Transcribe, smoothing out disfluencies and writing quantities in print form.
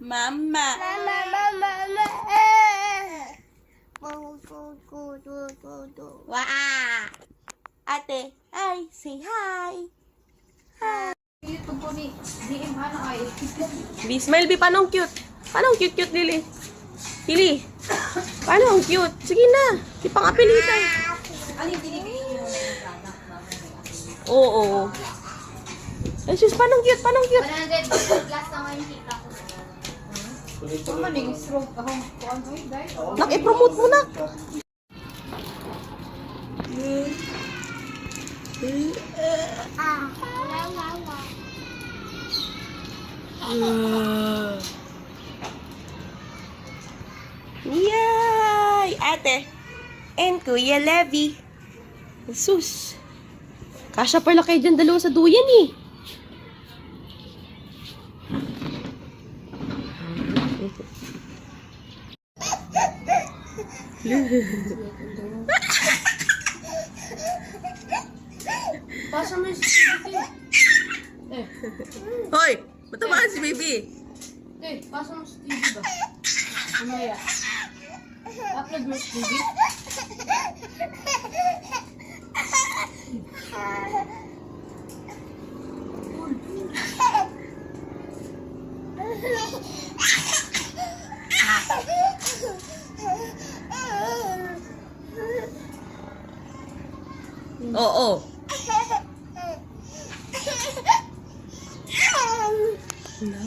Mama. Wow. Ate, hi. Say hi. YouTube po ni DM ano ay. Bi, smile, Bi. Paano ang cute? Paano ang cute-cute, Lily? Lily, paano ang cute? Sige na. Di pang apelitan. Ano yung binibigay mo ng product na Oo. Ay, sus, paano ang cute? Paano ang cute? 100 plus na yung kita ko. Ano man yung stroke ako? Kuan ko yun, guys. Nak, i-promote mo na. Yay! Ate. And Kuya Levy. Jesus. Kasya pala kayo dyan dalawa sa duyan eh. Pasa mo yung TV. Hoy! Matamaan si baby. Pasa mo sa TV ba? Mamaya. Upload mo sa TV. Oo. No.